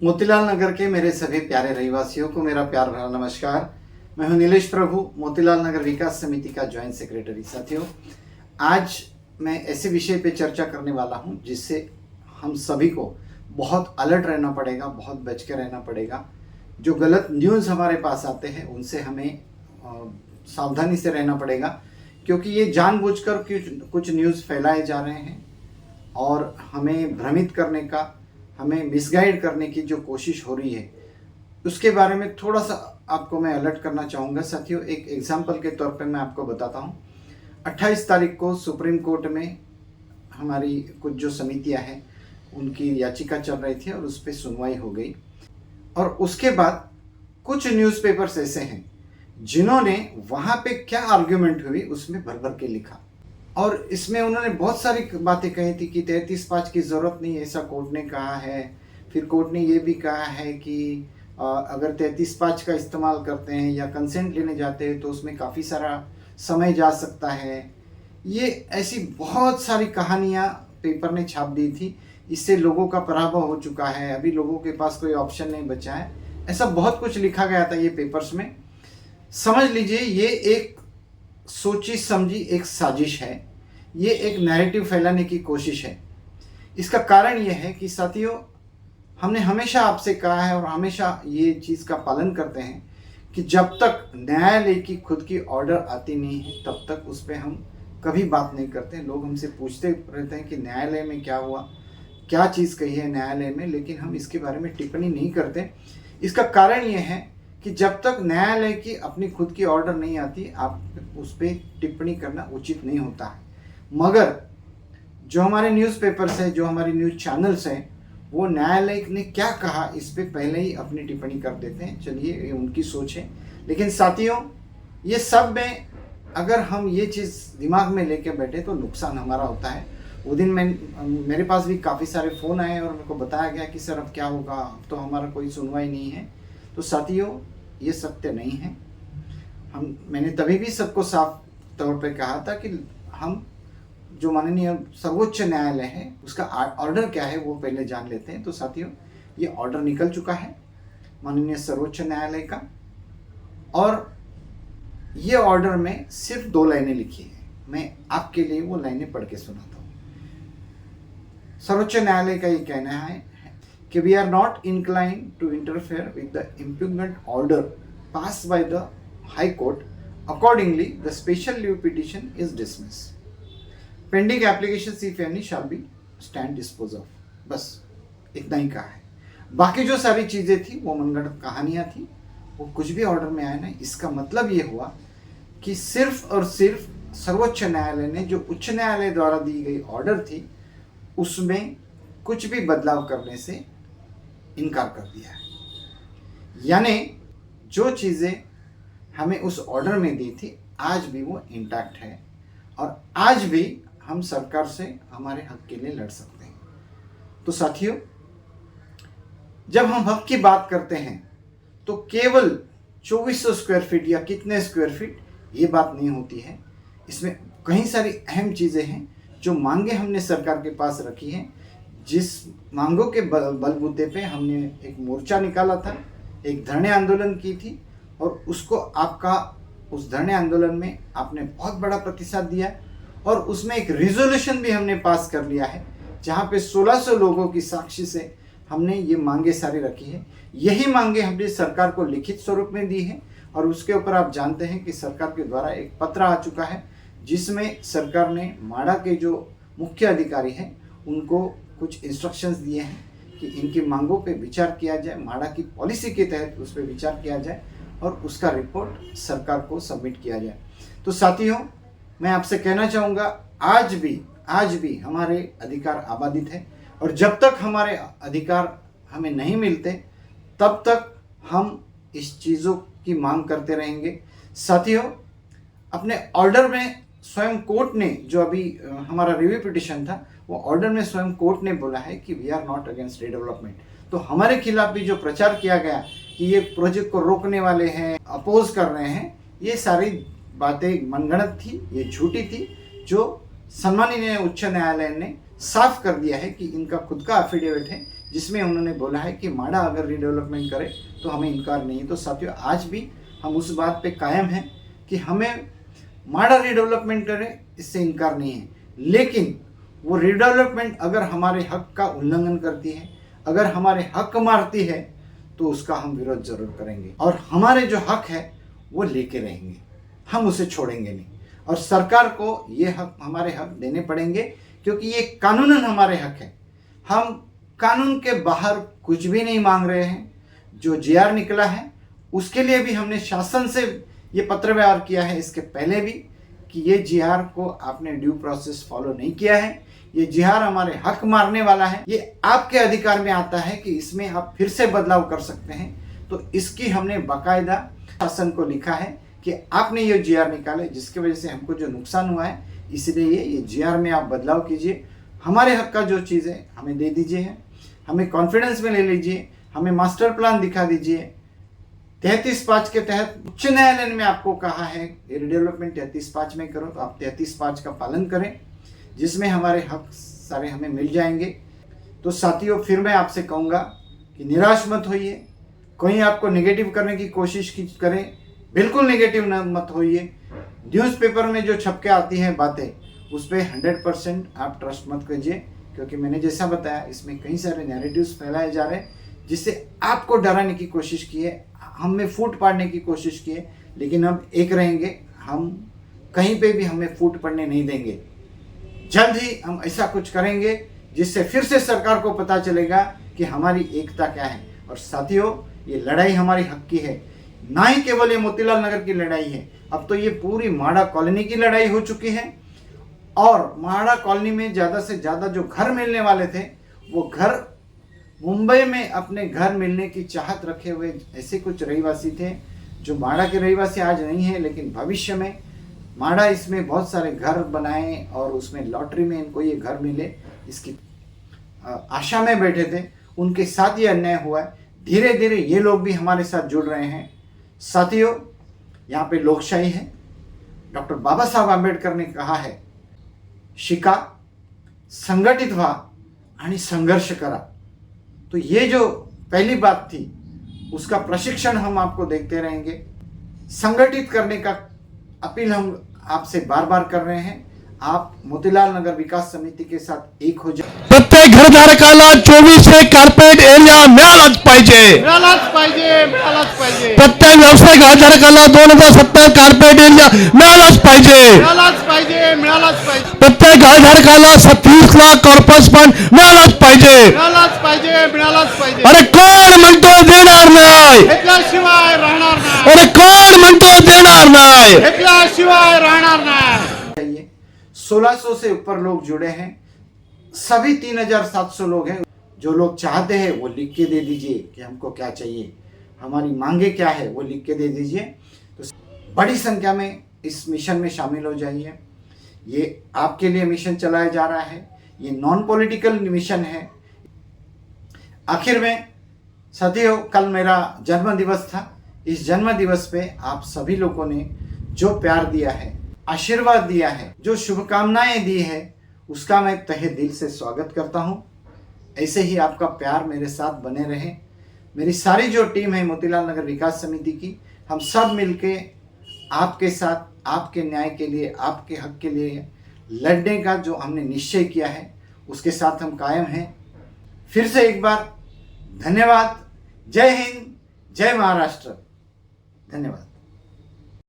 मोतीलाल नगर के मेरे सभी प्यारे रहवासियों को मेरा प्यार भरा नमस्कार। मैं हूं नीलेश प्रभु, मोतीलाल नगर विकास समिति का ज्वाइंट सेक्रेटरी। साथियों, आज मैं ऐसे विषय पे चर्चा करने वाला हूं जिससे हम सभी को बहुत अलर्ट रहना पड़ेगा, बहुत बच के रहना पड़ेगा। जो गलत न्यूज़ हमारे पास आते हैं उनसे हमें सावधानी से रहना पड़ेगा, क्योंकि ये जानबूझकर कुछ न्यूज़ फैलाए जा रहे हैं और हमें भ्रमित करने का, हमें मिसगाइड करने की जो कोशिश हो रही है उसके बारे में थोड़ा सा आपको मैं अलर्ट करना चाहूँगा। साथियों, एक एग्जाम्पल के तौर पे मैं आपको बताता हूँ। 28 तारीख को सुप्रीम कोर्ट में हमारी कुछ जो समितियाँ हैं उनकी याचिका चल रही थी और उस पर सुनवाई हो गई। और उसके बाद कुछ न्यूज़पेपर्स ऐसे हैं जिन्होंने वहाँ पे क्या आर्ग्यूमेंट हुई उसमें भर भर के लिखा, और इसमें उन्होंने बहुत सारी बातें कही थी कि 33(5) की ज़रूरत नहीं, ऐसा कोर्ट ने कहा है। फिर कोर्ट ने ये भी कहा है कि अगर 33(5) का इस्तेमाल करते हैं या कंसेंट लेने जाते हैं तो उसमें काफ़ी सारा समय जा सकता है। ये ऐसी बहुत सारी कहानियाँ पेपर ने छाप दी थी। इससे लोगों का पराभव हो चुका है, अभी लोगों के पास कोई ऑप्शन नहीं बचा है, ऐसा बहुत कुछ लिखा गया था ये पेपर्स में। समझ लीजिए ये एक सोची समझी एक साजिश है, ये एक नैरेटिव फैलाने की कोशिश है। इसका कारण ये है कि साथियों, हमने हमेशा आपसे कहा है और हमेशा ये चीज़ का पालन करते हैं कि जब तक न्यायालय की खुद की ऑर्डर आती नहीं है तब तक उस पर हम कभी बात नहीं करते। लोग हमसे पूछते रहते हैं कि न्यायालय में क्या हुआ, क्या चीज़ कही है न्यायालय में, लेकिन हम इसके बारे में टिप्पणी नहीं करते। इसका कारण ये है कि जब तक न्यायालय की अपनी खुद की ऑर्डर नहीं आती, आप उस पर टिप्पणी करना उचित नहीं होता है। मगर जो हमारे न्यूज़पेपर्स हैं, जो हमारे न्यूज़ चैनल्स हैं, वो न्यायालय ने क्या कहा इस पे पहले ही अपनी टिप्पणी कर देते हैं। चलिए, ये उनकी सोच है। लेकिन साथियों, ये सब में अगर हम ये चीज़ दिमाग में लेके बैठे तो नुकसान हमारा होता है। वो दिन मेरे पास भी काफ़ी सारे फ़ोन आए और मेरे को बताया गया कि सर अब क्या होगा, अब तो हमारा कोई सुनवाई नहीं है। तो साथियों, ये सत्य नहीं है। मैंने तभी भी सबको साफ तौर पे कहा था कि हम जो माननीय सर्वोच्च न्यायालय है उसका ऑर्डर क्या है वो पहले जान लेते हैं। तो साथियों, ये ऑर्डर निकल चुका है माननीय सर्वोच्च न्यायालय का, और ये ऑर्डर में सिर्फ 2 लाइनें लिखी है। मैं आपके लिए वो लाइनें पढ़ के सुनाता हूँ। सर्वोच्च न्यायालय का ये कहना है कि we are not inclined to interfere with the impugned order pass by the high court, accordingly the special leave petition is dismiss, pending application if any shall be stand dispose of. बस इतना ही कहा है। बाकी जो सारी चीज़ें थी वो मनगढ़ंत कहानियाँ थी। वो कुछ भी ऑर्डर में आया ना, इसका मतलब ये हुआ कि सिर्फ और सिर्फ सर्वोच्च न्यायालय ने जो उच्च न्यायालय द्वारा दी गई ऑर्डर थी उसमें कुछ भी बदलाव करने से इनकार कर दिया है। यानी जो चीज़ें हमें उस ऑर्डर में दी थी आज भी वो इंटैक्ट है, और आज भी हम सरकार से हमारे हक के लिए लड़ सकते हैं। तो साथियों, जब हम हक की बात करते हैं तो केवल 2400 स्क्वायर फीट या कितने स्क्वायर फीट ये बात नहीं होती है। इसमें कई सारी अहम चीज़ें हैं जो मांगे हमने सरकार के पास रखी हैं, जिस मांगों के बलबूते पे हमने एक मोर्चा निकाला था, एक धरने आंदोलन की थी, और उसको आपका उस धरने आंदोलन में आपने बहुत बड़ा प्रतिसाद दिया, और उसमें एक रिजोल्यूशन भी हमने पास कर लिया है जहाँ पे 1600 लोगों की साक्षी से हमने ये मांगे सारी रखी है। यही मांगे हमने सरकार को लिखित स्वरूप में दी है, और उसके ऊपर आप जानते हैं कि सरकार के द्वारा एक पत्र आ चुका है जिसमें सरकार ने माड़ा के जो मुख्य अधिकारी हैं उनको कुछ इंस्ट्रक्शंस दिए हैं कि इनकी मांगों पे विचार किया जाए, माड़ा की पॉलिसी के तहत उस पर विचार किया जाए और उसका रिपोर्ट सरकार को सबमिट किया जाए। तो साथियों, मैं आपसे कहना चाहूँगा, आज भी हमारे अधिकार आबादित है, और जब तक हमारे अधिकार हमें नहीं मिलते तब तक हम इस चीज़ों की मांग करते रहेंगे। साथियों, अपने ऑर्डर में स्वयं कोर्ट ने, जो अभी हमारा रिव्यू पिटिशन था, वो ऑर्डर में स्वयं कोर्ट ने बोला है कि we are not against redevelopment. तो हमारे खिलाफ भी जो प्रचार किया गया कि ये प्रोजेक्ट को रोकने वाले हैं, अपोज कर रहे हैं, ये सारी बातें मनगढ़ंत थी, ये झूठी थी। जो सम्माननीय उच्च न्यायालय ने साफ कर दिया है कि इनका खुद का एफिडेविट है जिसमें उन्होंने बोला है कि माड़ा अगर रीडेवलपमेंट करे तो हमें इनकार नहीं है। तो साथियों, आज भी हम उस बात पे कायम हैं कि हमें माड़ा रीडेवलपमेंट करे, इससे इनकार नहीं है, लेकिन वो रीडेवलपमेंट अगर हमारे हक का उल्लंघन करती है, अगर हमारे हक मारती है, तो उसका हम विरोध जरूर करेंगे और हमारे जो हक है वो लेके रहेंगे, हम उसे छोड़ेंगे नहीं। और सरकार को ये हक, हमारे हक देने पड़ेंगे, क्योंकि ये कानूनन हमारे हक है। हम कानून के बाहर कुछ भी नहीं मांग रहे हैं। जो जीआर निकला है उसके लिए भी हमने शासन से ये पत्र व्यवहार किया है इसके पहले भी, कि ये जीआर को आपने ड्यू प्रोसेस फॉलो नहीं किया है, ये जीआर हमारे हक मारने वाला है, ये आपके अधिकार में आता है कि इसमें आप फिर से बदलाव कर सकते हैं। तो इसकी हमने बाकायदा शासन को लिखा है कि आपने ये जीआर निकाले, जिसकी वजह से हमको जो नुकसान हुआ है, इसलिए ये जीआर में आप बदलाव कीजिए, हमारे हक का जो चीज़ है हमें दे दीजिए, हमें कॉन्फिडेंस में ले लीजिए, हमें मास्टर प्लान दिखा दीजिए। 33(5) के तहत उच्च न्यायालय ने आपको कहा है रीडेवलपमेंट 33(5) में करो, तो आप 33(5) का पालन करें, जिसमें हमारे हक सारे हमें मिल जाएंगे। तो साथियों, फिर मैं आपसे कहूँगा कि निराश मत होइए, कोई आपको नेगेटिव करने की कोशिश करे, बिल्कुल नेगेटिव मत होइए। न्यूज़पेपर में जो छप के आती हैं बातें, उस पर 100% आप ट्रस्ट मत कीजिए, क्योंकि मैंने जैसा बताया इसमें कई सारे नैरेटिव्स फैलाए जा रहे हैं, जिससे आपको डराने की कोशिश की है, हम में फूट पाड़ने की कोशिश की है। लेकिन अब एक रहेंगे, हम कहीं पे भी हमें फूट पड़ने नहीं देंगे। जल्द ही हम ऐसा कुछ करेंगे जिससे फिर से सरकार को पता चलेगा कि हमारी एकता क्या है। और साथियों, ये लड़ाई हमारी हक की है, ना ही केवल ये मोतीलाल नगर की लड़ाई है, अब तो ये पूरी माड़ा कॉलोनी की लड़ाई हो चुकी है। और माड़ा कॉलोनी में ज़्यादा से ज़्यादा जो घर मिलने वाले थे, वो घर मुंबई में अपने घर मिलने की चाहत रखे हुए ऐसे कुछ रहीवासी थे, जो माड़ा के रहीवासी आज नहीं है, लेकिन भविष्य में माड़ा इसमें बहुत सारे घर बनाए और उसमें लॉटरी में इनको ये घर मिले, इसकी आशा में बैठे थे। उनके साथ ये अन्याय हुआ है। धीरे धीरे ये लोग भी हमारे साथ जुड़ रहे हैं। साथियों, यहाँ पे लोकशाही है। डॉक्टर बाबा साहब आंबेडकर ने कहा है, शिका, संगठित व्हा आणि संघर्ष करा। तो ये जो पहली बात थी, उसका प्रशिक्षण हम आपको देखते रहेंगे। संगठित करने का अपील हम आपसे बार बार कर रहे हैं। आप मोतीलाल नगर विकास समिती के साथ एक हो जाए। प्रत्येक घरधारकाला 24 कार्पेट एरिया मिळालाच पाहिजे, मिळालाच पाहिजे, मिळालाच पाहिजे, प्रत्येक व्यावसायिक घरधारकाला 2070 कार्पेट एरिया मिळालाच पाहिजे, मिळालाच पाहिजे, मिळालाच पाहिजे, प्रत्येक घरधारकाला 27 लाख कॉर्पस फंड मिळालाच पाहिजे, मिळालाच पाहिजे, मिळालाच पाहिजे। अरे कोण म्हणतो देणार नाही, घेतल्याशिवाय राहणार नाही, अरे कोण म्हणतो देणार नाही, घेतल्याशिवाय राहणार नाही। 1600 से ऊपर लोग जुड़े हैं, सभी 3700 लोग हैं। जो लोग चाहते हैं वो लिख के दे दीजिए कि हमको क्या चाहिए, हमारी मांगे क्या है, वो लिख के दे दीजिए। तो बड़ी संख्या में इस मिशन में शामिल हो जाइए। ये आपके लिए मिशन चलाया जा रहा है, ये नॉन पॉलिटिकल मिशन है। आखिर में साथियों, कल मेरा जन्म दिवस था। इस जन्म दिवस पे आप सभी लोगों ने जो प्यार दिया है, आशीर्वाद दिया है, जो शुभकामनाएं दी है, उसका मैं तहे दिल से स्वागत करता हूं। ऐसे ही आपका प्यार मेरे साथ बने रहे। मेरी सारी जो टीम है मोतीलाल नगर विकास समिति की, हम सब मिलके आपके साथ, आपके न्याय के लिए, आपके हक के लिए लड़ने का जो हमने निश्चय किया है, उसके साथ हम कायम हैं। फिर से एक बार धन्यवाद। जय हिंद, जय महाराष्ट्र। धन्यवाद।